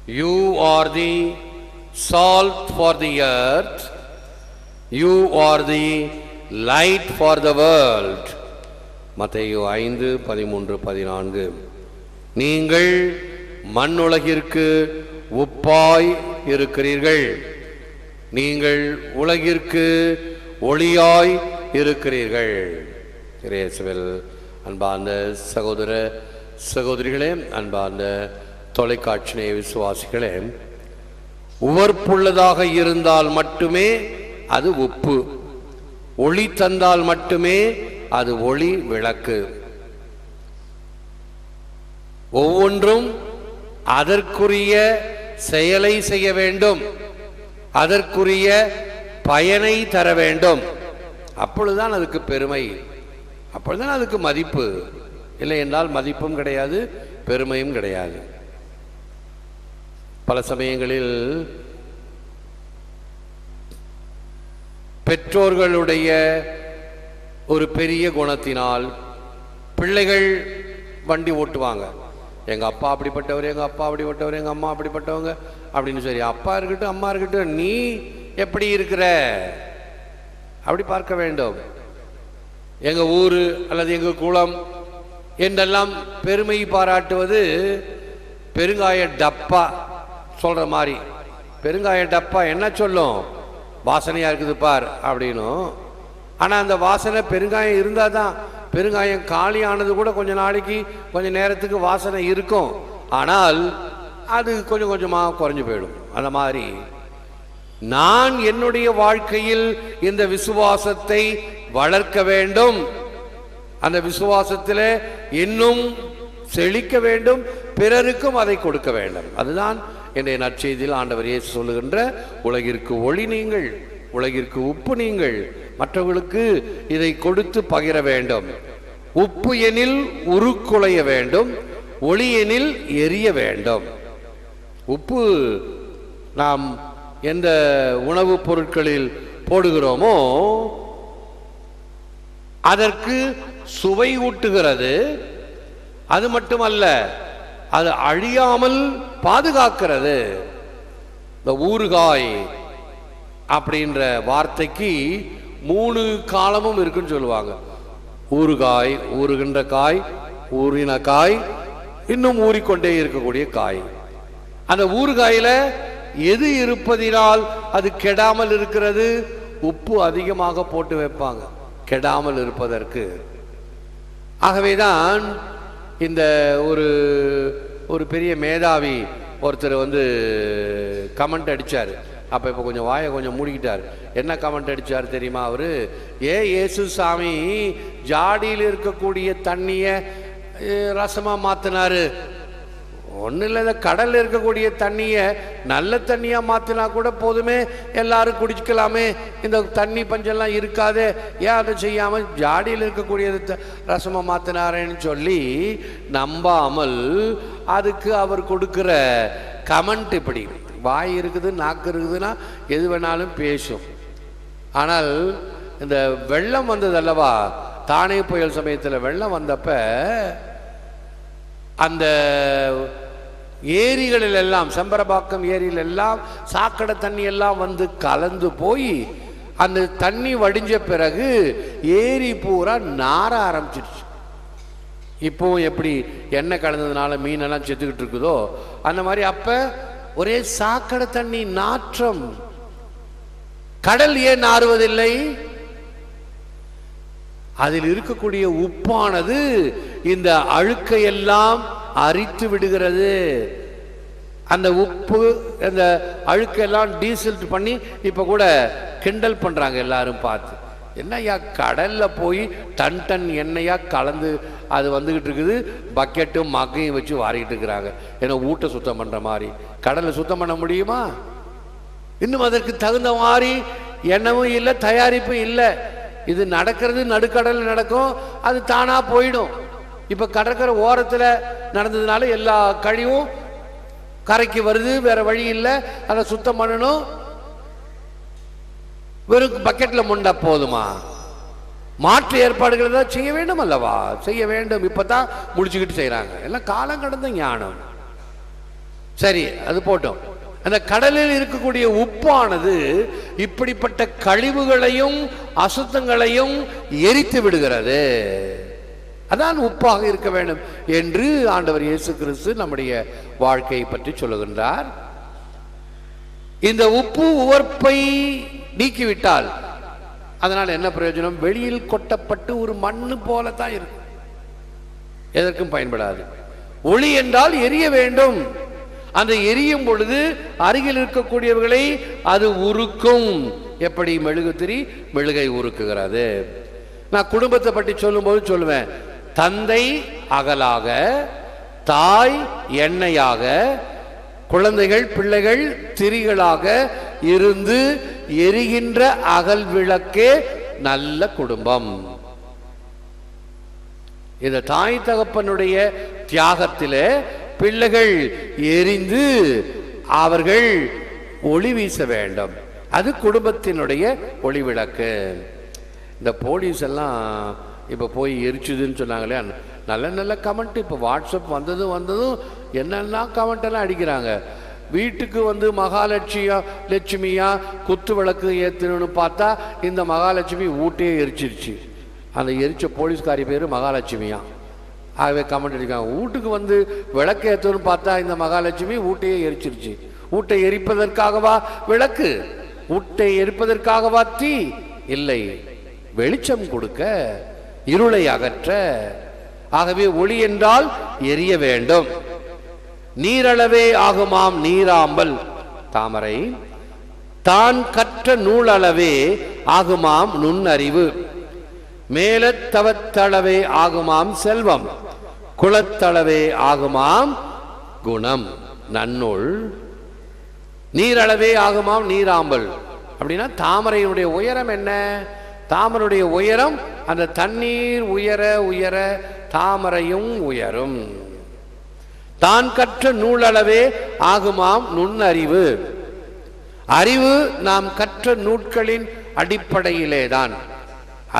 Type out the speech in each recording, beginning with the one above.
You are the salt for the earth. You are the light for the world. மத்தேயு 5:13-14. நீங்கள் மண்ணுலகிற்கு உப்பாய் இருக்கிறீர்கள். நீங்கள் உலகிற்கு ஒளியாய் இருக்கிறீர்கள். இயேசுவில் அன்பார்ந்த சகோதர சகோதரிகளே, அன்பார்ந்த தொலைக்காட்சி நேய விசுவாசிகளே, உவர்ப்புள்ளதாக இருந்தால் மட்டுமே அது உப்பு, ஒளி தந்தால் மட்டுமே அது ஒளி விளக்கு. ஒவ்வொன்றும் அதற்குரிய செயலை செய்ய வேண்டும், அதற்குரிய பயனை தர வேண்டும். அப்பொழுதுதான் அதுக்கு பெருமை, அப்பொழுதுதான் அதுக்கு மதிப்பு. இல்லை என்றால் மதிப்பும் கிடையாது, பெருமையும் கிடையாது. பல சமயங்களில் பெற்றோர்களுடைய ஒரு பெரிய குணத்தினால் பிள்ளைகள் வண்டி ஓட்டுவாங்க. எங்க அப்பா அப்படிப்பட்டவர், எங்க அப்பா அப்படிப்பட்டவர், எங்க அம்மா அப்படிப்பட்டவங்க அப்படின்னு. சரி, அப்பா இருக்கட்டும் அம்மா இருக்கட்டும், நீ எப்படி இருக்கிற அப்படி பார்க்க வேண்டும். எங்க ஊரு அல்லது எங்க குலம் என்றெல்லாம் பெருமை பாராட்டுவது பெருங்காய டப்பா சொல்ற மாதிரி. பெருங்காய டப்பா என்ன சொல்லும்? வாசனையா இருக்குது பார் அப்படின்னும். ஆனா அந்த வாசனை பெருங்காயம் இருந்தா தான். பெருங்காயம் காலி ஆனது கூட கொஞ்ச நாளைக்கு கொஞ்ச நேரத்துக்கு வாசனை இருக்கும், ஆனால் அது கொஞ்சம் கொஞ்சமா குறைஞ்சு போயிடும். அந்த மாதிரி நான் என்னுடைய வாழ்க்கையில் இந்த விசுவாசத்தை வளர்க்க வேண்டும், அந்த விசுவாசத்தில் இன்னும் செழிக்க வேண்டும், பிறருக்கும் அதை கொடுக்க வேண்டும். அதுதான் என்னுடைய நற்செய்தியில் ஆண்டவர் இயேசு சொல்லுகின்ற உலகிற்கு ஒளி நீங்கள், உலகிற்கு உப்பு நீங்கள், மற்றவர்களுக்கு இதை கொடுத்து பகிர வேண்டும். உப்பு எனில் உருக்குலைய வேண்டும், ஒளி எனில் எரிய வேண்டும். உப்பு நாம் எந்த உணவுப் பொருட்களில் போடுகிறோமோ அதற்கு சுவை ஊட்டுகிறது. அது மட்டுமல்ல, அது அழியாமல் பாதுகாக்கிறது. இந்த ஊறுகாய் அப்படின்ற வார்த்தைக்கு 3 காலமும் இருக்குன்னு சொல்லுவாங்க. ஊறுகாய், ஊறுகின்ற காய், ஊறின காய், இன்னும் ஊறிக்கொண்டே இருக்கக்கூடிய காய். அந்த ஊறுகாயில எது இருப்பதினால் அது கெடாமல் இருக்கிறது? உப்பு அதிகமாக போட்டு வைப்பாங்க கெடாமல் இருப்பதற்கு. ஆகவேதான் இந்த ஒரு பெரிய மேதாவி ஒருத்தர் கமெண்ட் அடிச்சார். அப்ப இப்ப கொஞ்சம் வாயை கொஞ்சம் மூடிக்கிட்டார். என்ன கமெண்ட் அடிச்சார் தெரியுமா? அவரு, இயேசு சாமி ஜாடியில் இருக்கக்கூடிய தண்ணிய ரசமா மாத்தினாரு. ஒன்றும் இல்லை, இந்த கடலில் இருக்கக்கூடிய தண்ணியை நல்ல தண்ணியாக மாற்றினா கூட போதுமே, எல்லாரும் குடிக்கலாமே, இந்த தண்ணி பஞ்செல்லாம் இருக்காது, ஏன் அதை செய்யாமல் ஜாடியில் இருக்கக்கூடிய ரசமாக மாற்றினாரேன்னு சொல்லி நம்பாமல் அதுக்கு அவர் கொடுக்குற கமெண்ட் இப்படி. வாய் இருக்குது, நாக்கு இருக்குதுன்னா எது வேணாலும் பேசும். ஆனால் இந்த வெள்ளம் வந்தது அல்லவா, தானே புயல் சமயத்தில் வெள்ளம் வந்தப்ப அந்த ஏரிகளில் எல்லாம், செம்பரபாக்கம் ஏரியில் எல்லாம் சாக்கடை தண்ணி எல்லாம் கலந்து போய் அந்த தண்ணி வடிஞ்ச பிறகு ஏரி பூரா நார ஆரம்பிச்சிருச்சு. இப்போ எப்படி எண்ணெய் கலந்ததுனால மீனெல்லாம் செத்துக்கிட்டு இருக்குதோ அந்த மாதிரி அப்ப ஒரே சாக்கடை தண்ணி நாற்றம். கடல் ஏன் நாறுவதில்லை? அதில் இருக்கக்கூடிய உப்பானது இந்த அழுக்கையெல்லாம் அரித்து விடுகிறது. அந்த உப்பு அந்த அழுக்கெல்லாம் டீசல்ட் பண்ணி இப்ப கூட கிண்டல் பண்றாங்க எல்லாரும் பார்த்து. என்னையா கடல்ல போய் டன் டன் எண்ணெயா கலந்து அது வந்துகிட்டு இருக்குது, பக்கெட்டும் மக்கையும் வச்சு வாரிக்கிட்டு இருக்கிறாங்க. ஏன்னா ஊட்ட சுத்தம் பண்ற மாதிரி கடலை சுத்தம் பண்ண முடியுமா? இன்னும் அதற்கு தகுந்த மாதிரி எண்ணமும் இல்லை, தயாரிப்பும் இல்லை. இது நடக்கிறது நடுக்கடல் நடக்கும், அது தானா போயிடும். இப்ப கடற்கரை ஓரத்துல நடந்ததுனால எல்லா கழிவும் கரைக்கு வருது, வேற வழி இல்லை, அதை சுத்தம் பண்ணணும். வெறும் பக்கெட்ல முண்டா போதுமா? மாற்று ஏற்பாடுகள் தான் செய்ய வேண்டும் அல்லவா? செய்ய வேண்டும். இப்பதான் முடிச்சுக்கிட்டு செய்யறாங்க. எல்லாம் காலம் கடந்த ஞானம். சரி, அது போட்டோம். அந்த கடலில் இருக்கக்கூடிய உப்பானது இப்படிப்பட்ட கழிவுகளையும் அசுத்தங்களையும் எரித்து விடுகிறது. அதான் உப்பாக இருக்க வேண்டும் என்று ஆண்டவர் இயேசு கிறிஸ்து நம்முடைய வாழ்க்கையை பற்றி சொல்லுகின்றார். இந்த உப்பு உவர்ப்பை நீக்கிவிட்டால் அதனால் என்ன பிரயோஜனம்? வெளியில் கொட்டப்பட்டு ஒரு மண்ணு போலத்தான் இருக்கும், எதற்கும் பயன்படாது. ஒளி என்றால் எரிய வேண்டும். அந்த எரியும் பொழுது அருகில் இருக்கக்கூடியவர்களை அது உருக்கும். எப்படி மெழுகுத்திரி மெழுகை உருக்குகிறது. நான் குடும்பத்தை பற்றி சொல்லும்போது சொல்லுவேன், தந்தை அகலாக, தாய் எண்ணெயாக, குழந்தைகள் பிள்ளைகள் திரிகளாக இருந்து எரிகின்ற அகல் விளக்கே நல்ல குடும்பம். இந்த தாய் தகப்பனுடைய தியாகத்திலே பிள்ளைகள் எரிந்து அவர்கள் ஒளி வீச வேண்டும். அது குடும்பத்தினுடைய ஒளி விளக்கு. இந்த போலீஸ் எல்லாம் இப்போ போய் எரிச்சுதுன்னு சொன்னாங்களே, நல்ல நல்ல கமெண்ட். இப்போ வாட்ஸ்அப் வந்ததும் என்னென்ன கமெண்ட் எல்லாம் அடிக்கிறாங்க. வீட்டுக்கு வந்து லட்சுமியா குத்து விளக்கு ஏற்றணும்னு பார்த்தா இந்த மகாலட்சுமி வீட்டையே எரிச்சிருச்சு. அந்த எரிச்ச போலீஸ்காரி பேர் மகாலட்சுமியா. ஆகவே கமெண்ட் அடிக்காங்க, வீட்டுக்கு வந்து விளக்கு ஏற்றணும்னு பார்த்தா இந்த மகாலட்சுமி வீட்டையே எரிச்சிருச்சு. வீட்டை எரிப்பதற்காகவா விளக்கு? வீட்டை எரிப்பதற்காகவா தீ? இல்லை, வெளிச்சம் கொடுக்க, இருளை அகற்ற. ஆகவே ஒளி என்றால் எரிய வேண்டும். நீரளவே ஆகுமாம் நீராம்பல் தாமரை, தான் கற்ற நூலளவே ஆகுமாம் நுண்ணறிவு, மேலத்தவத்தளவே ஆகுமாம் செல்வம், குலத்தளவே ஆகுமாம் குணம் நன்னூல். நீரளவே ஆகுமாம் நீராம்பல் அப்படின்னா தாமரையினுடைய உயரம் என்ன? தாமரையுடைய உயரம், அந்த தண்ணீர் உயர உயர தாமரையும் உயரும். தான் கற்ற நூலளவே ஆகுமாம் நுண்ணறிவு. அறிவு நாம் கற்ற நூட்களின் அடிப்படையிலே தான்.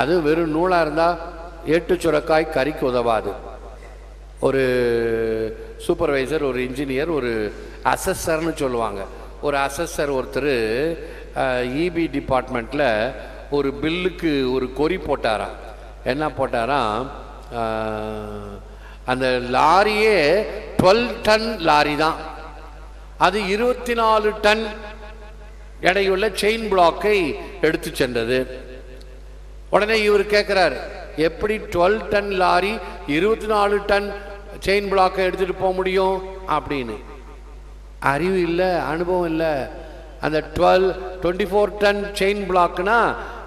அது வெறும் நூலா இருந்தா ஏட்டு சுரக்காய் கறிக்கு உதவாது. ஒரு சூப்பர்வைசர், ஒரு இன்ஜினியர், ஒரு அசஸர்னு சொல்லுவாங்க. ஒரு அசஸர் ஒருத்தர் இபி டிபார்ட்மெண்ட்ல ஒரு பில்லுக்கு ஒரு கொறி போட்டாராம். என்ன போட்டாராம்? அந்த லாரியே 12 டன் லாரி தான். அது 24 டன் எடையுள்ள செயின் பிளாக்கை எடுத்து சென்றது. உடனே இவர் கேட்கிறார், எப்படி 12 டன் லாரி 24 டன் செயின் பிளாக்கை எடுத்துட்டு போக முடியும் அப்படின்னு. அறிவு இல்லை, அனுபவம் இல்லை. அந்த 24 டன் செயின் பிளாக்னா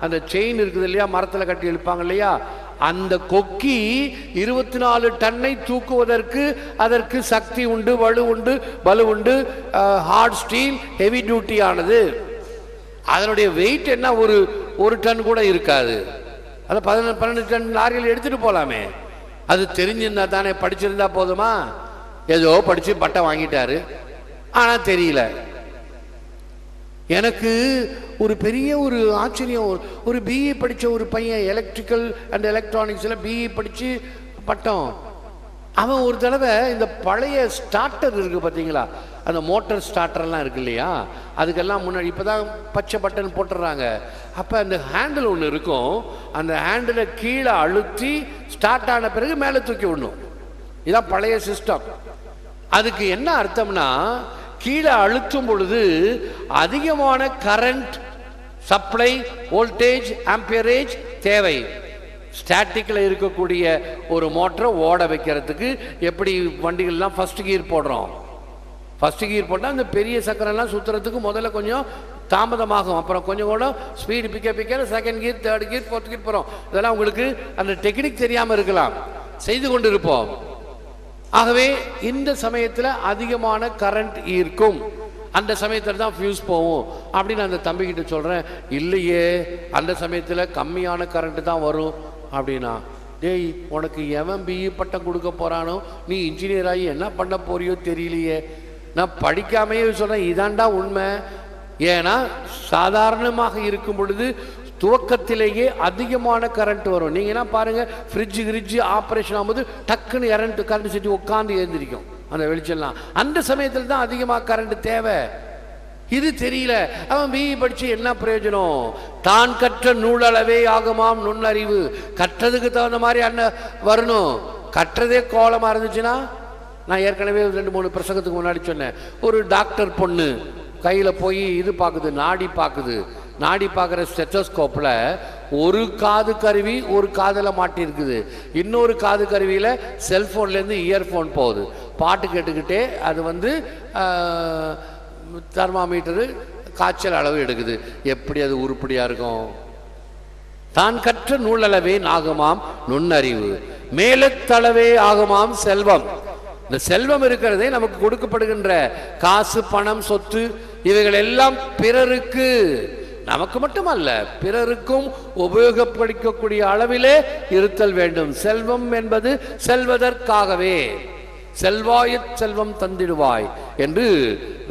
அந்த செயின் இருக்குது இல்லையா, மரத்தில் கட்டி இழுப்பாங்க இல்லையா, அந்த கொக்கி 24 டன்னை தூக்குவதற்கு அதற்கு சக்தி உண்டு, வலு உண்டு, பலு உண்டு. ஹார்ட் ஸ்டீல், ஹெவி டியூட்டி ஆனது. அதனுடைய வெயிட் என்ன, ஒரு டன் கூட இருக்காது. அதை 12 டன் லாரியில் எடுத்துட்டு போலாமே. அது தெரிஞ்சிருந்தா தானே, படிச்சிருந்தா போதுமா? ஏதோ படிச்சு பட்டம் வாங்கிட்டாரு, ஆனா தெரியல. எனக்கு ஒரு பெரிய ஒரு ஆச்சரியம். ஒரு பிஇ படிச்ச ஒரு பையன், எலக்ட்ரிக்கல் அண்ட் எலக்ட்ரானிக்ஸ்ல பிஇ படிச்சு பட்டம். அவன் ஒரு தடவை இந்த பழைய ஸ்டார்டர் இருக்கு பார்த்தீங்களா, அந்த மோட்டர் ஸ்டார்டர்லாம் இருக்கு இல்லையா, அதுக்கெல்லாம் முன்னாடி இப்போதான் பச்சை பட்டன் போட்டுடுறாங்க. அப்போ அந்த ஹேண்டில் ஒன்று இருக்கும், அந்த ஹேண்டிலை கீழே அழுத்தி ஸ்டார்ட் ஆன பிறகு மேலே தூக்கி விடணும். இதுதான் பழைய சிஸ்டம். அதுக்கு என்ன அர்த்தம்னா, கீழே அழுத்தும் பொழுது அதிகமான கரண்ட் சப்ளை, வோல்டேஜ், ஆம்பியரேஜ் தேவை. ஸ்டாட்டிக்கில் இருக்கக்கூடிய ஒரு மோட்டரை ஓட வைக்கிறதுக்கு எப்படி வண்டிகள்லாம் ஃபர்ஸ்ட் கியர் போடுறோம். ஃபர்ஸ்ட் கியர் போட்டால் அந்த பெரிய சக்கரெல்லாம் சுற்றுறதுக்கு முதல்ல கொஞ்சம் தாமதமாகும், அப்புறம் கொஞ்சம் கூட ஸ்பீடு பிக்க second gear, third gear, fourth gear போகிறோம். இதெல்லாம் உங்களுக்கு அந்த டெக்னிக் தெரியாமல் இருக்கலாம், செய்து கொண்டு இருப்போம். ஆகவே இந்த சமயத்தில் அதிகமான கரண்ட் ஈர்க்கும், அந்த சமயத்தில் தான் ஃபியூஸ் போகும் அப்படின்னு அந்த தம்பிக்கிட்ட சொல்கிறேன். இல்லையே, அந்த சமயத்தில் கம்மியான கரண்ட்டு தான் வரும் அப்படின்னா. டேய், உனக்கு எவன் பிஇ பட்டம் கொடுக்க போகிறானோ, நீ இன்ஜினியர் ஆகி என்ன பண்ண போறியோ தெரியலையே. நான் படிக்காமையே சொல்கிறேன், இதாண்டா உண்மை. ஏன்னா சாதாரணமாக இருக்கும் பொழுது துவக்கத்திலேயே அதிகமான கரண்ட் வரும். நீங்கன்னா பாருங்க, ஃப்ரிட்ஜு ஆப்ரேஷன் ஆகும்போது டக்குன்னு கரண்ட் செஞ்சு உட்காந்து எழுந்திரிக்கும். அந்த வெளிச்சம்லாம். அந்த சமயத்தில் தான் அதிகமாக கரண்ட் தேவை. இது தெரியல. அவன் பிஇ படிச்சு என்ன பிரயோஜனம்? தான் கற்ற நூலளவே ஆகுமாம் நுண்ணறிவு. கற்றதுக்கு தகுந்த மாதிரி அண்ணன் வரணும். கற்றதே கோலமா இருந்துச்சுன்னா, நான் ஏற்கனவே 2-3 பிரசங்கத்துக்கு முன்னாடி சொன்னேன், ஒரு டாக்டர் பொண்ணு கையில போய் இது பார்க்குது, நாடி பார்க்குது. நாடி பார்க்குற ஸ்டெத்தோஸ்கோப்ல ஒரு காது கருவி ஒரு காதில் மாட்டிருக்குது, இன்னொரு காது கருவியில செல்போன்லேருந்து இயர்ஃபோன் போகுது. பாட்டு கேட்டுக்கிட்டே அது தெர்மாமீட்டரு காய்ச்சல் அளவு எடுக்குது. எப்படி அது உருப்படியா இருக்கும்? தான் கற்ற நூலளவே ஆகுமாம் நுண்ணறிவு, மேலத்தளவே ஆகுமாம் செல்வம். இந்த செல்வம் இருக்கிறதே நமக்கு கொடுக்கப்படுகின்ற காசு, பணம், சொத்து, இவைகள் எல்லாம் பிறருக்கு, நமக்கு மட்டுமல்ல பிறருக்கும் உபயோகப்படுத்தக்கூடிய அளவிலே இருத்தல் வேண்டும். செல்வம் என்பது செல்வதற்காகவே. செல்வாய செல்வம் தந்திடுவாய் என்று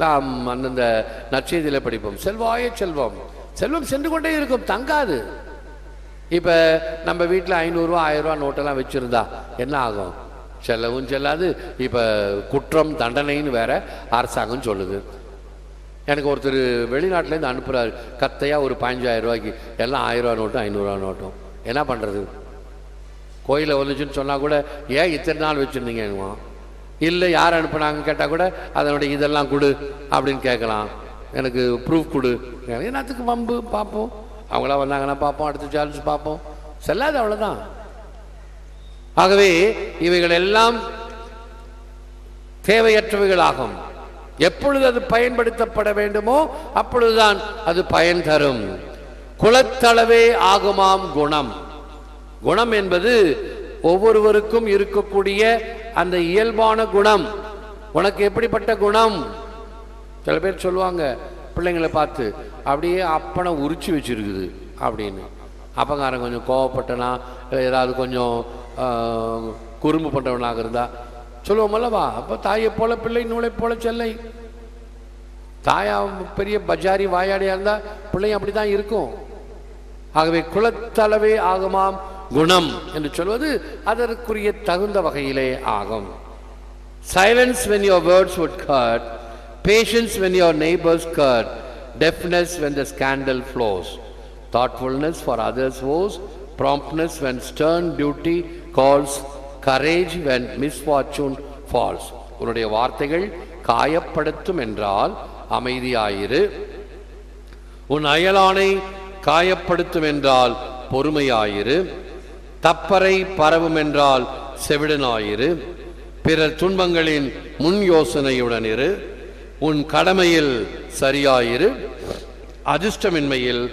நாம் அந்த நற்செய்தியில படிப்போம். செல்வாய செல்வம், செல்வம் சென்று கொண்டே இருக்கும், தங்காது. இப்ப நம்ம வீட்டில் 500 ரூபா 1000 ரூபா நோட்டெல்லாம் வச்சிருந்தா என்ன ஆகும்? செல்லவும் செல்லாது. இப்ப குற்றம் தண்டனைன்னு வேற அரசாங்கம் சொல்லுது. எனக்கு ஒருத்தர் வெளிநாட்டிலேருந்து அனுப்புறாரு, கத்தையா ஒரு 15,000 ரூபாய்க்கு, எல்லாம் 1000 ரூபா நோட்டும் 500 ரூபா நோட்டும். என்ன பண்றது? கோயில வந்துச்சுன்னு சொன்னா கூட, ஏன் இத்தனை நாள் வச்சிருந்தீங்க? இல்லை யார் அனுப்புனாங்க கேட்டால் கூட அதனுடைய இதெல்லாம் கொடு அப்படின்னு கேட்கலாம். எனக்கு ப்ரூஃப் கொடு. என்னத்துக்கு வம்பு? பார்ப்போம், அவங்களா வந்தாங்கன்னா பார்ப்போம், அடுத்த சார்ஜ் பார்ப்போம், செல்லாது, அவ்வளோதான். ஆகவே இவைகள் எல்லாம் தேவையற்றவைகளாகும். எப்பொழுது அது பயன்படுத்தப்பட வேண்டுமோ அப்பொழுதுதான் அது பயன் தரும். குலத்தளவே ஆகுமாம் குணம். குணம் என்பது ஒவ்வொருவருக்கும் இருக்கக்கூடிய அந்த இயல்பான குணம். உனக்கு எப்படிப்பட்ட குணம்? சில பேர் சொல்லுவாங்க பிள்ளைங்களை பார்த்து, அப்படியே அப்பனை உரிச்சு வச்சிருக்குது அப்படின்னு. அப்பங்காரன் கொஞ்சம் கோவப்பட்டனா, ஏதாவது கொஞ்சம் குறும்பு பண்றவனாக இருந்தா சொல்லுவோம் அல்லவா, அப்போ தாயை போல பிள்ளை நூலை போல செல்லை. தாயா பெரிய பஜாரி வாயாடியா இருந்தா பிள்ளையும் அப்படிதான் இருக்கும். ஆகவே குலத்தளவே ஆகுமாம் குணம் என்று சொல்வது அதற்குரிய தகுந்த வகையிலே ஆகும். Silence when your words would cut, patience when your neighbors cut, deafness when the scandal flows, thoughtfulness for others' woes, promptness when stern duty calls, courage when misfortune falls. உன்னுடைய வார்த்தைகள் காயப்படுத்தும் என்றால் அமைதியாயிரு, உன் அயலானை காயப்படுத்தும் என்றால் பொறுமையாயிரு, தப்பறை பரவும் என்றால் செவிடனாயிரு, பிறர் துன்பங்களின் முன் யோசனையுடன் இரு, உன் கடமையில் சரியாயிரு, அதிர்ஷ்டமின்மையில்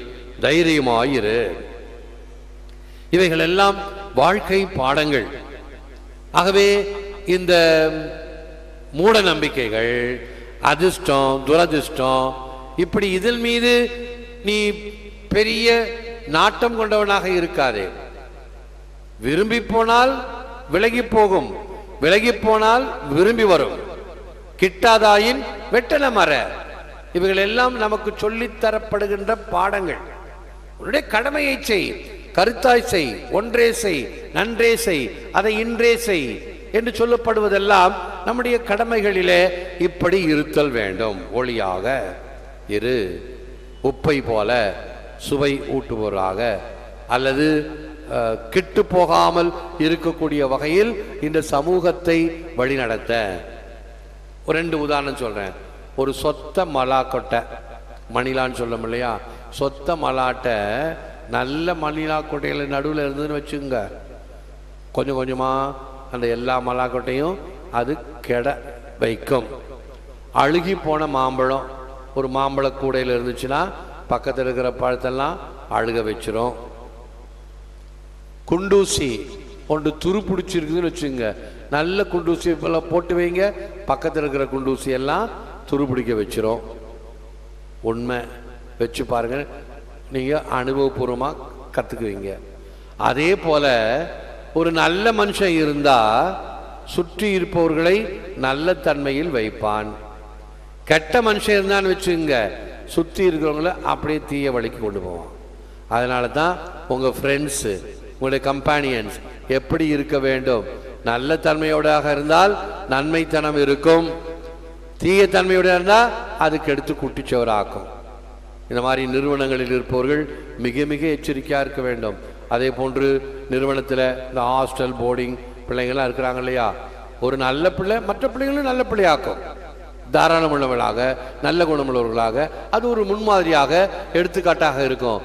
தைரியமாயிரு. இவைகள் எல்லாம் வாழ்க்கை பாடங்கள். ஆகவே இந்த மூட நம்பிக்கைகள், அதிர்ஷ்டம், துரதிர்ஷ்டம், இப்படி இதில் மீது நீ பெரிய நாட்டம் கொண்டவனாக இருக்காதே. விரும்பி போனால் விலகி போகும், விலகி போனால் விரும்பி வரும். கிட்டாதாயின் வெட்டன மர. இவைகள் எல்லாம் நமக்கு சொல்லித் தரப்படுகின்ற பாடங்கள். உன்னுடைய கடமையை செய், கருத்தாய் செய், ஒன்றே செய், நன்றே செய், அதை இன்றே செய் என்று சொல்லப்படுவதெல்லாம் நம்முடைய கடமைகளிலே இப்படி இருத்தல் வேண்டும். ஒளியாக இரு, உப்பை போல சுவை ஊட்டுபவராக, அல்லது கிட்டு போகாமல் இருக்கக்கூடிய வகையில் இந்த சமூகத்தை வழிநடத்த. ஒரு 2 உதாரணம் சொல்றேன். ஒரு சொத்த மலாக்கொட்டை, மணிலான்னு சொல்லும் இல்லையா, சொத்த மலாட்டை நல்ல மணிலா கொட்டையில நடுவில் இருந்ததுன்னு வச்சுங்க, கொஞ்சம் கொஞ்சமா அந்த எல்லா மலாக்கொட்டையும் அது கெட வைக்கும். அழுகி போன மாம்பழம் ஒரு மாம்பழ கூடையில் இருந்துச்சுன்னா பக்கத்தில் இருக்கிற பழத்தெல்லாம் அழுக வச்சிரும். குண்டூசி ஒன்று துரு பிடிச்சிருக்குதுன்னு வச்சுங்க, நல்ல குண்டூசி போட்டு வைங்க, பக்கத்தில் இருக்கிற குண்டூசி எல்லாம் துரு பிடிக்க வச்சிரும். உண்மை, வச்சு பாருங்க, நீங்க அனுபவபூர்வமாக கற்றுக்குவீங்க. அதே போல ஒரு நல்ல மனுஷன் இருந்தா சுற்றி இருப்பவர்களை நல்ல தன்மையில் வைப்பான். கெட்ட மனுஷன் இருந்தான்னு வச்சுங்க, சுற்றி இருக்கிறவங்கள அப்படியே தீய வழிக்கு கொண்டு போவான். அதனால தான் உங்கள் ஃப்ரெண்ட்ஸு, உங்களுடைய கம்பானியன்ஸ் எப்படி இருக்க வேண்டும்? நல்ல தன்மையோடாக இருந்தால் நன்மைத்தனம் இருக்கும், தீய தன்மையோட இருந்தால் அதுக்கு எடுத்து குட்டிச்சவராக்கும். இந்த மாதிரி நிறுவனங்களில் இருப்பவர்கள் மிக மிக எச்சரிக்கையாக இருக்க வேண்டும். அதே போன்று நிறுவனத்தில் இந்த ஹாஸ்டல் போர்டிங் பிள்ளைங்கள்லாம் இருக்கிறாங்க இல்லையா, ஒரு நல்ல பிள்ளை மற்ற பிள்ளைங்களும் நல்ல பிள்ளையாக்கும், தாராளமுள்ளவர்களாக நல்ல குணமுள்ளவர்களாக அது ஒரு முன்மாதிரியாக எடுத்துக்காட்டாக இருக்கும்.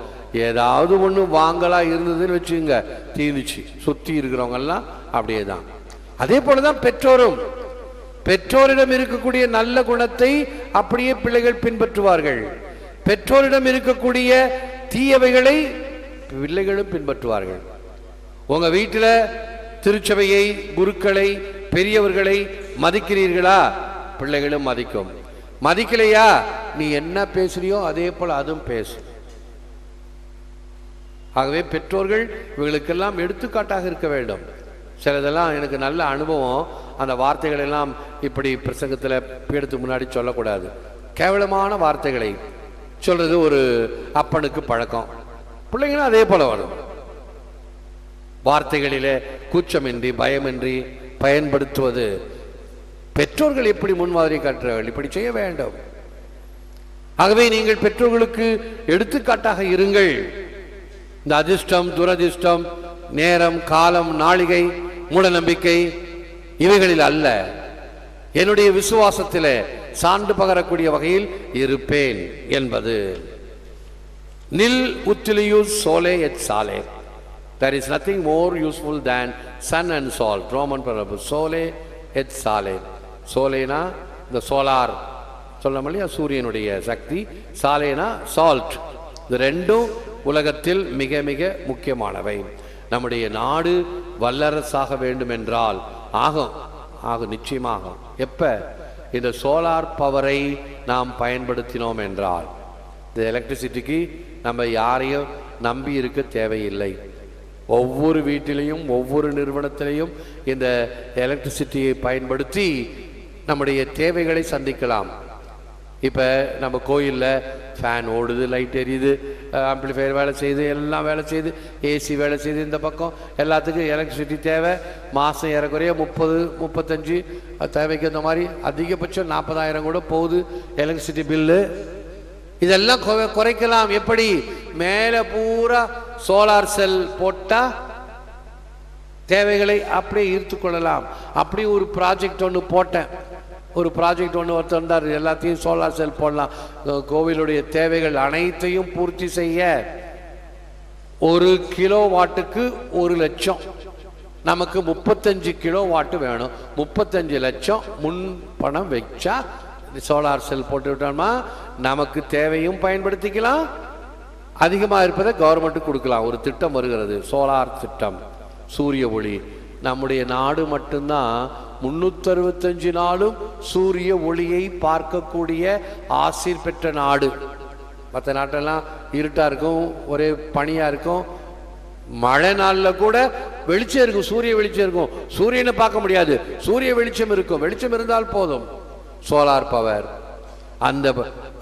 ஏதாவது ஒன்று வாங்கலாம் இருந்ததுன்னு வச்சுங்க, தீர்ந்துச்சு. சுற்றி இருக்கிறவங்கெல்லாம் அப்படியே தான். அதே போலதான் பெற்றோரும், பெற்றோரிடம் இருக்கக்கூடிய நல்ல குணத்தை அப்படியே பிள்ளைகள் பின்பற்றுவார்கள், பெற்றோரிடம் இருக்கக்கூடிய தீயவைகளை பிள்ளைகளும் பின்பற்றுவார்கள். உங்க வீட்டில் திருச்சபையை, குருக்களை, பெரியவர்களை மதிக்கிறீர்களா? பிள்ளைகளும் மதிக்கும். மதிக்கலையா, நீ என்ன பேசுறியோ அதே போல அதுவும் பேசும். ஆகவே பெற்றோர்கள் இவங்களுக்கெல்லாம் எடுத்துக்காட்டாக இருக்க வேண்டும். சிலதெல்லாம் எனக்கு நல்ல அனுபவம், அந்த வார்த்தைகள் எல்லாம் இப்படி பிரசங்கத்தில் பீடத்துக்கு முன்னாடி சொல்லக்கூடாது. கேவலமான வார்த்தைகளை சொல்றது ஒரு அப்பனுக்கு பழக்கம். பிள்ளைங்களும் அதே போல வரும். வார்த்தைகளிலே கூச்சமின்றி பயமின்றி பயன்படுத்துவது பெற்றோர்கள் எப்படி முன்மாதிரி காட்டுறார்கள், இப்படி செய்ய வேண்டும். ஆகவே நீங்கள் பெற்றோர்களுக்கு எடுத்துக்காட்டாக இருங்கள். இந்த அதிர்ஷ்டம், துரதிர்ஷ்டம், நேரம், காலம், நாளிகை, மூட நம்பிக்கை இவைகளில் அல்ல, என்னுடைய விசுவாசத்திலே சான்று பகரக்கூடிய வகையில் இருப்பேன் என்பது. நில் உத்திலியூஸ் சோலே எட் சாலே. There is nothing more useful than sun and salt. Roman பிரபு சோலே எட் சாலே. சோலேனா இந்த சோலார் சொல்லணும் இல்லையா, சூரியனுடைய சக்தி. சாலேனா சால்ட். இது ரெண்டும் உலகத்தில் மிக மிக முக்கியமானவை. நம்முடைய நாடு வல்லரசாக வேண்டும் என்றால் ஆகும் நிச்சயமாக. எப்ப இந்த சோலார் பவரை நாம் பயன்படுத்தினோம் என்றால், இந்த எலக்ட்ரிசிட்டிக்கு நம்ம யாரையும் நம்பி இருக்க தேவையில்லை. ஒவ்வொரு வீட்டிலையும் ஒவ்வொரு நிறுவனத்திலையும் இந்த எலக்ட்ரிசிட்டியை பயன்படுத்தி நம்முடைய தேவைகளை சந்திக்கலாம். இப்போ நம்ம கோயிலில் ஃபேன் ஓடுது, லைட் எரியுது, ஆம்பிளிஃபையர் வேலை செய்யுது, எல்லாம் வேலை செய்யுது, ஏசி வேலை செய்யுது. இந்த பக்கம் எல்லாத்துக்கும் எலக்ட்ரிசிட்டி தேவை. மாதம் ஏறக்குறைய 30-35 தேவைக்கு இந்த மாதிரி அதிகபட்சம் 40,000 கூட போகுது எலக்ட்ரிசிட்டி பில்லு. இதெல்லாம் குறைக்கலாம். எப்படி? மேலே பூரா சோலார் செல் போட்டால் தேவைகளை அப்படியே ஈர்த்து கொள்ளலாம். அப்படி ஒரு ப்ராஜெக்ட் ஒன்று போட்டேன். ஒருத்தர் இருந்தார், எல்லாத்தையும் சோலார் செல் போடலாம், கோவிலுடைய தேவைகள் அனைத்தையும் பூர்த்தி செய்ய. 1 கிலோ வாட்டுக்கு 1 லட்சம், நமக்கு 35 கிலோ வாட்டு வேணும். 35 லட்சம் முன் பணம் வச்சா சோலார் செல் போட்டு விட்டோம்னா நமக்கு தேவையும் பயன்படுத்திக்கலாம், அதிகமாக இருப்பதை கவர்மெண்ட்டுக்கு கொடுக்கலாம். ஒரு திட்டம் வருகிறது, சோலார் திட்டம், சூரிய ஒளி. நம்முடைய நாடு மட்டும்தான் 365 நாளும் சூரிய ஒளியை பார்க்கக்கூடிய ஆசீர் பெற்ற நாடு. மற்ற நாட்டெல்லாம் இருட்டா இருக்கும், ஒரே பனியா இருக்கும். மழை நாளில் கூட வெளிச்சம் இருக்கும், சூரிய வெளிச்சம் இருக்கும். சூரியனை பார்க்க முடியாது, சூரிய வெளிச்சம் இருக்கும். வெளிச்சம் இருந்தால் போதும். சோலார் பவர்,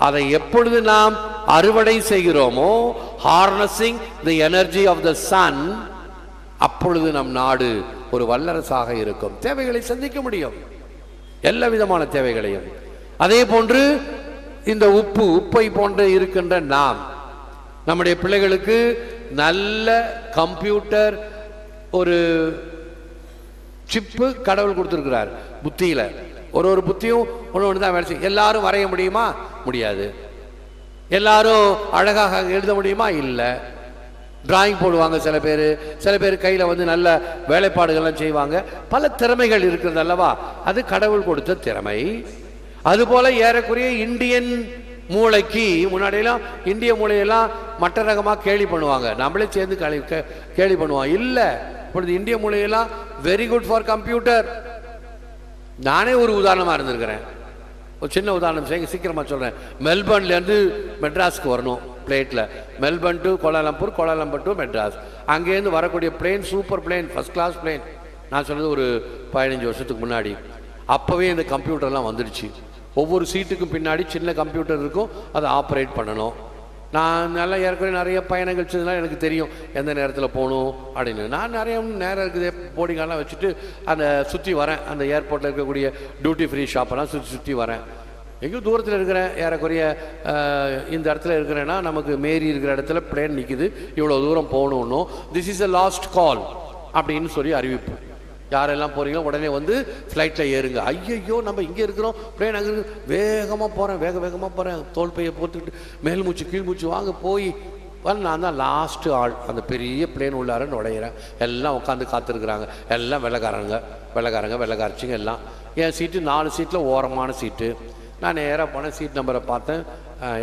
அதை எப்பொழுது நாம் அறுவடை செய்கிறோமோ, harnessing the energy of the sun, அப்பொழுது நம் நாடு ஒரு வல்லரசாக இருக்கும். தேவைகளை சந்திக்க முடியும், எல்லா விதமான தேவைகளையும். அதே போன்று இந்த உப்பை போன்று இருக்கின்ற நாம், நம்முடைய பிள்ளைகளுக்கு நல்ல கம்ப்யூட்டர் ஒரு சிப்பு கடவுள் கொடுத்திருக்கிறார். புத்தியில ஒரு புத்தியும் ஒன்று தான் வேலை செய்யும். எல்லாரும் வரைய முடியுமா? முடியாது. எல்லாரும் அழகாக எழுத முடியுமா? இல்லை. டிராயிங் போடுவாங்க சில பேர் கையில் வந்து நல்ல வேலைப்பாடுகள்லாம் செய்வாங்க. பல திறமைகள் இருக்கிறது அல்லவா, அது கடவுள் கொடுத்த திறமை. அதுபோல ஏறக்குறைய இந்தியன் மூளைக்கு முன்னாடியெல்லாம் இந்திய மூளையெல்லாம் மற்ற ரகமாக கேலி பண்ணுவாங்க, நம்மளே சேர்ந்து கேலி பண்ணுவோம். இல்லை, இப்பொழுது இந்திய மூளையெல்லாம் வெரி குட் ஃபார் கம்ப்யூட்டர். நானே ஒரு உதாரணமாக இருந்திருக்கிறேன். ஒரு சின்ன உதாரணம் சீக்கிரமாக சொல்கிறேன். மெல்பர்ன்லேருந்து மெட்ராஸ்க்கு வரணும் பிளேட்டில். Melbourne to Kuala Lumpur, Kuala Lumpur to Madras. அங்கேருந்து வரக்கூடிய plane super plane, first class plane. நான் சொன்னது ஒரு 15 வருஷத்துக்கு முன்னாடி. அப்போவே இந்த கம்ப்யூட்டர்லாம் வந்துடுச்சு. ஒவ்வொரு சீட்டுக்கும் பின்னாடி சின்ன கம்ப்யூட்டர் இருக்கும், அதை ஆப்ரேட் பண்ணணும். நான் நல்லா ஏற்கனவே நிறைய பயணங்கள் செஞ்சதுனால எனக்கு தெரியும் எந்த நேரத்தில் போகணும் அப்படின்னு. நான் நிறைய நேரம் இருக்குது போர்டிங்கெல்லாம் வச்சுட்டு அந்த சுற்றி வரேன். அந்த ஏர்போர்ட்டில் இருக்கக்கூடிய டியூட்டி ஃப்ரீ ஷாப்பெல்லாம் சுற்றி வரேன். எங்கேயும் தூரத்தில் இருக்கிறேன், ஏறக்குறைய இந்த இடத்துல இருக்கிறேன்னா நமக்கு மேரி இருக்கிற இடத்துல பிளேன் நிற்கிது, இவ்வளோ தூரம் போகணுன்னும் this is a last call அப்படின்னு சொல்லி அறிவிப்பு. யாரெல்லாம் போகிறீங்களோ உடனே வந்து ஃப்ளைட்டில் ஏறுங்க. ஐயையோ நம்ம இங்கே இருக்கிறோம், பிளேன் அங்கே இருக்கு, வேகமாக போகிறேன், வேகமாக போகிறேன், தோல் பையை போட்டுக்கிட்டு மேல் மூச்சு கீழ் மூச்சு வாங்க போய் நான் தான் லாஸ்ட்டு ஆள். அந்த பெரிய பிளேன் உள்ளார நுழையிறேன். எல்லாம் உட்காந்து காத்திருக்கிறாங்க, எல்லாம் வெள்ளைக்காரச்சிங்க எல்லாம். என் சீட்டு 4 சீட்டில் ஓரமான சீட்டு. நான் நேராக போனேன், சீட் நம்பரை பார்த்தேன்,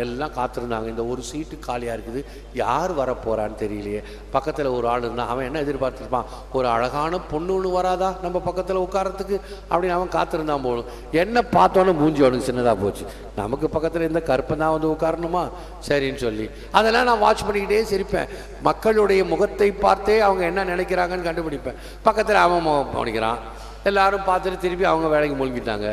எல்லாம் காத்திருந்தாங்க. இந்த ஒரு சீட்டு காலியாக இருக்குது, யார் வரப்போகிறான்னு தெரியலையே. பக்கத்தில் ஒரு ஆள் இருந்தான். அவன் என்ன எதிர்பார்த்துருப்பான், ஒரு அழகான பொண்ணு ஒன்று வராதா நம்ம பக்கத்தில் உட்காரத்துக்கு அப்படின்னு அவன் காத்திருந்தான் போகணும். என்ன பார்த்தோன்னே மூஞ்சி அவனுக்கு சின்னதாக போச்சு. நமக்கு பக்கத்தில் இருந்த கருப்பன் தான் வந்து உட்காரணுமா, சரின்னு சொல்லி அதெல்லாம் நான் வாட்ச் பண்ணிக்கிட்டே சிரிப்பேன். மக்களுடைய முகத்தை பார்த்தே அவங்க என்ன நினைக்கிறாங்கன்னு கண்டுபிடிப்பேன். பக்கத்தில் அவன் பண்ணிக்கிறான், எல்லாரும் பார்த்துட்டு திருப்பி அவங்க வேலைக்கு மூழ்கிட்டாங்க.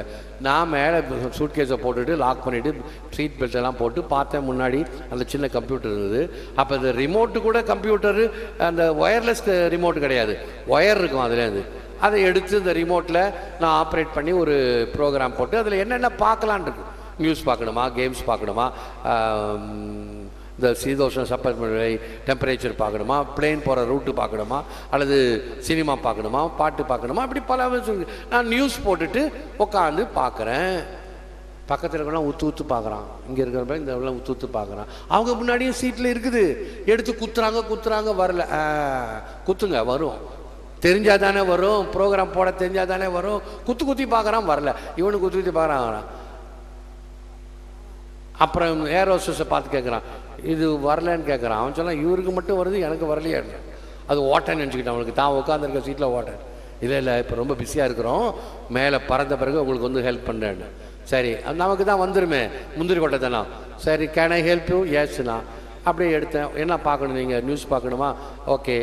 நான் மேலே சூட்கேஸை போட்டுட்டு லாக் பண்ணிவிட்டு சீட் பெல்ட் எல்லாம் போட்டு பார்த்தேன். முன்னாடி அந்த சின்ன கம்ப்யூட்டர் இருந்தது. அப்போ இந்த ரிமோட்டு கூட கம்ப்யூட்டரு, அந்த ஒயர்லெஸ் ரிமோட் கிடையாது, ஒயர் இருக்கும் அதுலேருந்து. அதை எடுத்து இந்த ரிமோட்டில் நான் ஆப்ரேட் பண்ணி ஒரு ப்ரோக்ராம் போட்டு அதில் என்னென்ன பார்க்கலான் இருக்கு. நியூஸ் பார்க்கணுமா, கேம்ஸ் பார்க்கணுமா, இந்த சீதோஷண சப்பை டெம்பரேச்சர் பார்க்கணுமா, பிளேன் போகிற ரூட்டு பார்க்கணுமா, அல்லது சினிமா பார்க்கணுமா, பாட்டு பார்க்கணுமா, அப்படி பல விஷயம். நான் நியூஸ் போட்டுட்டு உட்காந்து பார்க்குறேன். பக்கத்தில் இருக்கலாம் ஊற்று பார்க்குறான், இங்கே இருக்கிறப்ப இந்த ஊற்று பார்க்குறான். அவங்க முன்னாடியே சீட்டில் இருக்குது, எடுத்து குத்துறாங்க, வரல. குத்துங்க, வரும், தெரிஞ்சால் தானே வரும், ப்ரோக்ராம் போட தெரிஞ்சால் தானே வரும். குத்தி பார்க்குறான், வரல. இவனு குத்தி பார்க்குறான். அப்புறம் ஏர் ஹோஸ்டஸை பார்த்து கேட்குறான், இது வரலன்னு கேட்குறான். அவன் சொன்னான், இவருக்கு மட்டும் வருது, எனக்கு வரலையே. அது ஓட்டன்னு நினச்சிக்கிட்டான். அவனுக்கு தான் உட்காந்துருக்க சீட்டில் ஓட்டன். இல்லை இப்போ ரொம்ப பிஸியாக இருக்கிறோம், மேலே பறந்த பிறகு உங்களுக்கு வந்து ஹெல்ப் பண்ணுறேன்னு. சரி, அது நமக்கு தான் வந்துருமே, முந்திரி கொட்டை தானா. சரி, கேன் ஐ ஹெல்ப் யூ? எஸ்ண்ணா. அப்படியே எடுத்தேன். என்ன பார்க்கணும் நீங்கள், நியூஸ் பார்க்கணுமா? ஓகே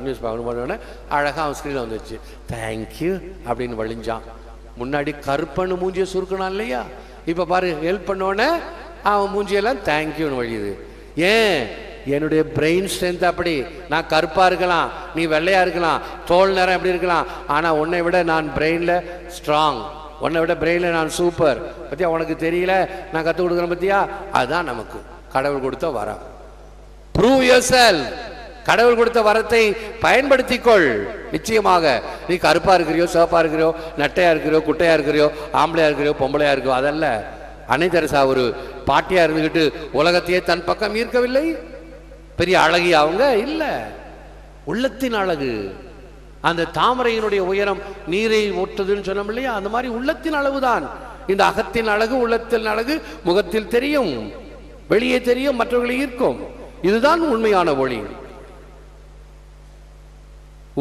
நியூஸ் பார்க்கணும். அழகாக அவன் ஸ்க்ரீனில் வந்துடுச்சு. தேங்க்யூ அப்படின்னு வழிஞ்சான். முன்னாடி கருப்பண்ணு மூஞ்சியை சுருக்கணும் இல்லையா, இப்போ பாரு ஹெல்ப் பண்ணோன்னே அவன் மூஞ்சியெல்லாம் தேங்க்யூன்னு வழியுது. ஏன், என்னுடைய பிரெயின் ஸ்ட்ரென்த் அப்படி. நான் கருப்பாக இருக்கலாம், நீ வெள்ளையாக இருக்கலாம், தோல் நேரம் எப்படி இருக்கலாம், ஆனால் உன்னை விட நான் பிரெயினில் ஸ்ட்ராங், உன்னை விட பிரெயினில் நான் சூப்பர். பற்றியா, உனக்கு தெரியல, நான் கற்றுக் கொடுக்குறேன் பற்றியா. அதுதான் நமக்கு கடவுள் கொடுத்த வரம். Prove yourself. கடவுள் கொடுத்த வரத்தை பயன்படுத்திக்கொள். நிச்சயமாக நீ கருப்பா இருக்கிறியோ, சிவப்பா இருக்கிறியோ, நட்டையா இருக்கிறியோ, குட்டையா இருக்கிறியோ, ஆம்பளையா இருக்கிறியோ, பொம்பளையா இருக்கிறோ, அதல்ல. அன்னை தெரசா ஒரு பாட்டியா இருந்துகிட்டு உலகத்தையே தன் பக்கம் ஈர்க்கவில்லை. பெரிய அழகி அவங்க இல்ல, உள்ளத்தின் அழகு. அந்த தாமரையினுடைய உயரம் நீரை ஒட்டுதுன்னு சொன்னோம் இல்லையா, அந்த மாதிரி உள்ளத்தின் அளவுதான். இந்த அகத்தின் அழகு, உள்ளத்தின் அழகு முகத்தில் தெரியும், வெளியே தெரியும், மற்றவர்களை ஈர்க்கும். இதுதான் உண்மையான ஒளி.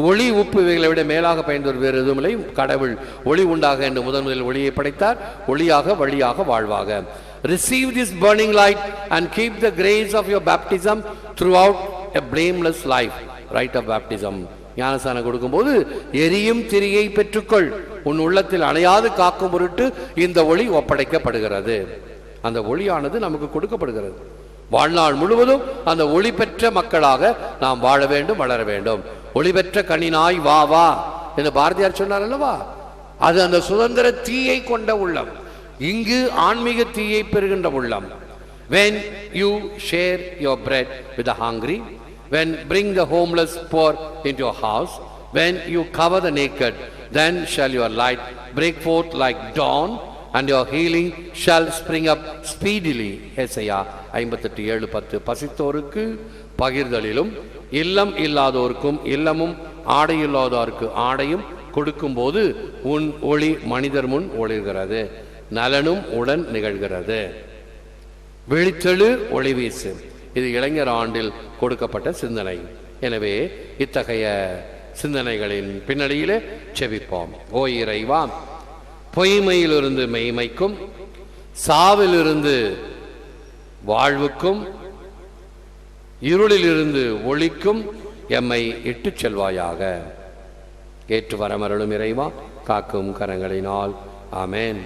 ஒளி உப்பு இவைகளை விட மேலாக பயன்படுவது வேறு எதுவும் இல்லை. கடவுள் ஒளி உண்டாக என்று முதலில் ஒளியை படைத்தார். ஒளியாக வழியாக வாழ்வாக. Receive this burning light and keep the grace of your baptism throughout a blameless life. Rite of baptism. ஞானஸ்நானம் கொடுக்கும்போது எரியும் திரியை பெற்றுக்கொள், உன் உள்ளத்தில் அணையாது காக்கும் பொருட்டு இந்த ஒளி ஒப்படைக்கப்படுகிறது. அந்த ஒளியானது நமக்கு கொடுக்கப்படுகிறது. வாழ்நாள் முழுவதும் அந்த ஒளி பெற்ற மக்களாக நாம் வாழ வேண்டும், வளர வேண்டும். ஒளி பெற்ற கனினாய் வா வா என்று பாரதியார் சொன்னார் அல்லவா. அது அந்த சுதந்திர தீயை கொண்ட உள்ளம், இங்கு ஆன்மீக தீயை பெறுகின்ற உள்ளம். when you share your bread with the hungry, when bring the homeless poor into your house, when you cover the naked, then shall your light break forth like dawn and your healing shall spring up speedily. ஏசாயா 58:7-10. பசித்தோருக்கு பகிர்தலிலும் இல்லம் இல்லாதோருக்கும் இல்லமும் ஆடை இல்லாதோருக்கு ஆடையும் கொடுக்கும் போது உன் ஒளி மனிதர் முன் ஒளிர்கிறது, நலனும் உடன் நிகழ்கிறது. விழித்தெழு ஒளி வீசு. இது இளைஞர் ஆண்டில் கொடுக்கப்பட்ட சிந்தனை. எனவே இத்தகைய சிந்தனைகளின் பின்னணியிலே செபிப்போம். ஓ இறைவா, பொய்மையிலிருந்து மெய்மைக்கும், சாவிலிருந்து வாழ்வுக்கும், இருளிலிருந்து ஒளிக்கும் எம்மை இட்டுச் செல்வாயாக. ஏற்று வரமருளும் இறைவா, காக்கும் கரங்களினால். ஆமென்.